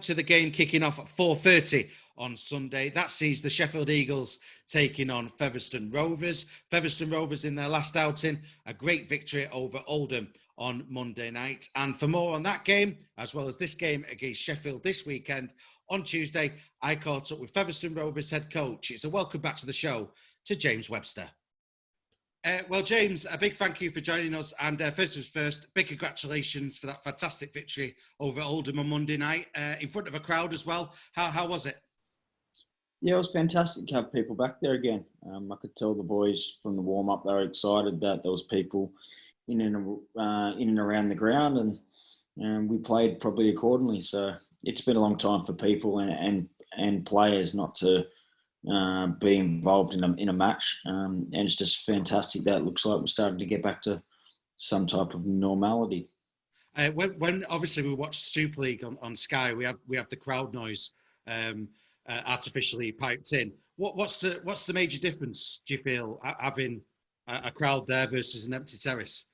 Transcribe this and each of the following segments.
To the game kicking off at 4:30 on Sunday. That sees the Sheffield Eagles taking on Featherstone Rovers. Featherstone Rovers in their last outing, a great victory over Oldham on Monday night. And for more on that game, as well as this game against Sheffield this weekend, on Tuesday, I caught up with Featherstone Rovers head coach. It's a welcome back to the show to James Webster. Well, James, a big thank you for joining us. And first things first, big congratulations for that fantastic victory over Oldham on Monday night in front of a crowd as well. How was it? Yeah, it was fantastic to have people back there again. I could tell the boys from the warm-up, they were excited that there was people in and around the ground, and we played probably accordingly. So it's been a long time for people and players not to be involved in a match, and it's just fantastic that it looks like we're starting to get back to some type of normality. When obviously we watch Super League on Sky, we have the crowd noise artificially piped in. What's the major difference, do you feel, having a crowd there versus an empty terrace?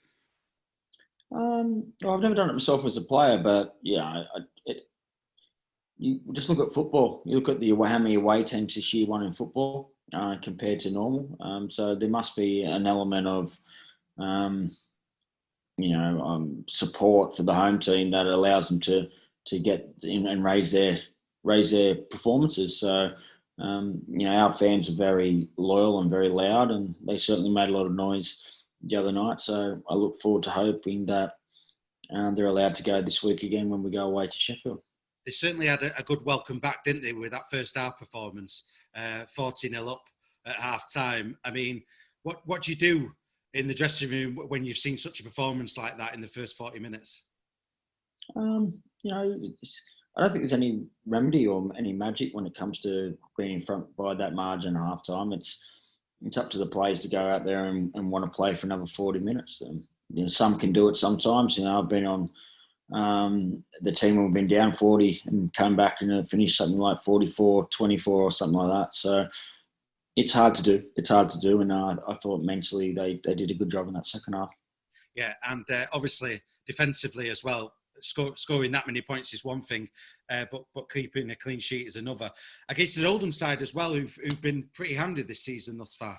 Well, I've never done it myself as a player, but yeah, you just look at football. You look at how many away teams this year won in football compared to normal. So there must be an element of, support for the home team that allows them to get in and raise their performances. So, our fans are very loyal and very loud, and they certainly made a lot of noise the other night. So I look forward to hoping that they're allowed to go this week again when we go away to Sheffield. They certainly had a good welcome back, didn't they, with that first half performance, 40-0 up at half time. I mean, what do you do in the dressing room when you've seen such a performance like that in the first 40 minutes? I don't think there's any remedy or any magic when it comes to being in front by that margin at half time. It's up to the players to go out there and want to play for another 40 minutes. Some can do it sometimes. I've been on the team when we've been down 40 and come back and finish something like 44-24 or something like that. So it's hard to do. And I thought mentally they did a good job in that second half. Yeah, and obviously defensively as well. Scoring that many points is one thing, but keeping a clean sheet is another. Against an Oldham side as well, who've been pretty handy this season thus far.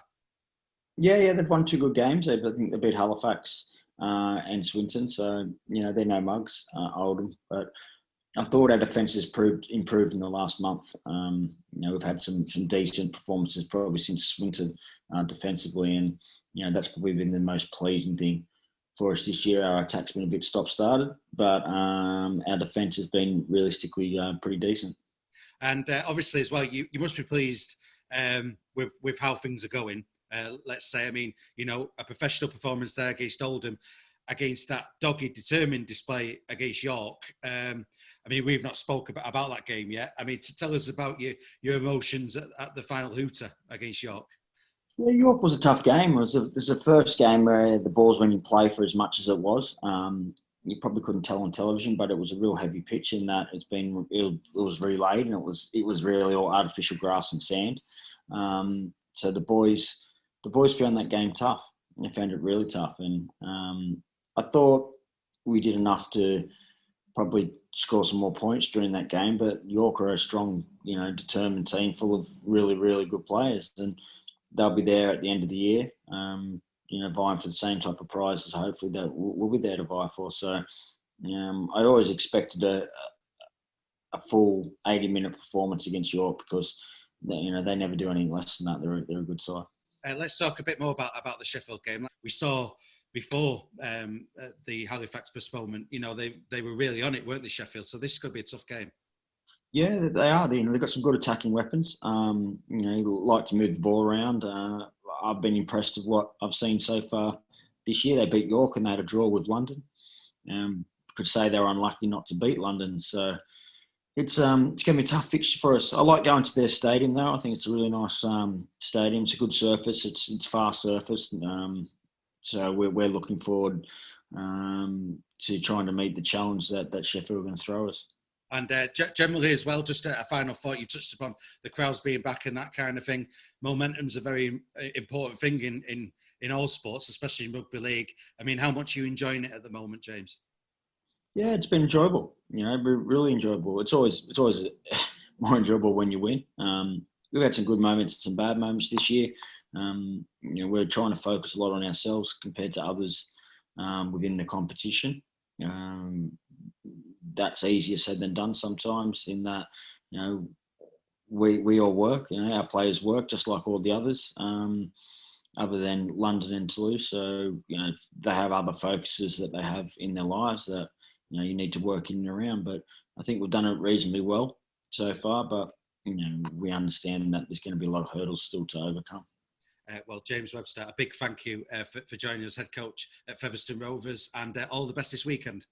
Yeah, they've won 2 good games. I think they beat Halifax and Swinton, so they're no mugs, Oldham. But I thought our defence has improved in the last month. We've had some decent performances probably since Swinton defensively, and that's probably been the most pleasing thing for us this year. Our attack's been a bit stop-started, but our defence has been realistically pretty decent. And obviously as well, you must be pleased with how things are going. Let's say, I mean, a professional performance there against Oldham, against that dogged, determined display against York. I mean, we've not spoken about that game yet. I mean, to tell us about your emotions at the final hooter against York. Yeah, York was a tough game. It was the first game where the balls went in play for as much as it was. You probably couldn't tell on television, but it was a real heavy pitch in that it was relayed, and it was really all artificial grass and sand. So the boys found that game tough. They found it really tough, and I thought we did enough to probably score some more points during that game. But York are a strong, determined team full of really, really good players, and they'll be there at the end of the year, vying for the same type of prizes, hopefully, that we'll be there to vie for. So I always expected a full 80-minute performance against York because they never do anything less than that. They're a good side. Let's talk a bit more about the Sheffield game. We saw before the Halifax postponement, they were really on it, weren't they, Sheffield? So this is going to be a tough game. Yeah, they are. They've got some good attacking weapons. Like to move the ball around. I've been impressed with what I've seen so far this year. They beat York and they had a draw with London. Could say they were unlucky not to beat London. So it's going to be a tough fixture for us. I like going to their stadium though. I think it's a really nice stadium. It's a good surface. It's fast surface. So we're looking forward to trying to meet the challenge that Sheffield are going to throw us. And generally as well, just a final thought, you touched upon the crowds being back and that kind of thing. Momentum's a very important thing in all sports, especially in rugby league. I mean, how much are you enjoying it at the moment, James? Yeah, it's been enjoyable. Really enjoyable. It's always more enjoyable when you win. We've had some good moments, some bad moments this year. We're trying to focus a lot on ourselves compared to others within the competition. Um, that's easier said than done sometimes. In that, you know, we all work. Our players work just like all the others. Other than London and Toulouse. So, they have other focuses that they have in their lives that, you need to work in and around. But I think we've done it reasonably well so far. But, we understand that there's going to be a lot of hurdles still to overcome. Well, James Webster, a big thank you for joining us, head coach at Featherstone Rovers, and all the best this weekend.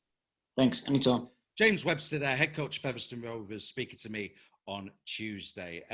Thanks. Anytime. James Webster there, head coach of Featherstone Rovers, speaking to me on Tuesday.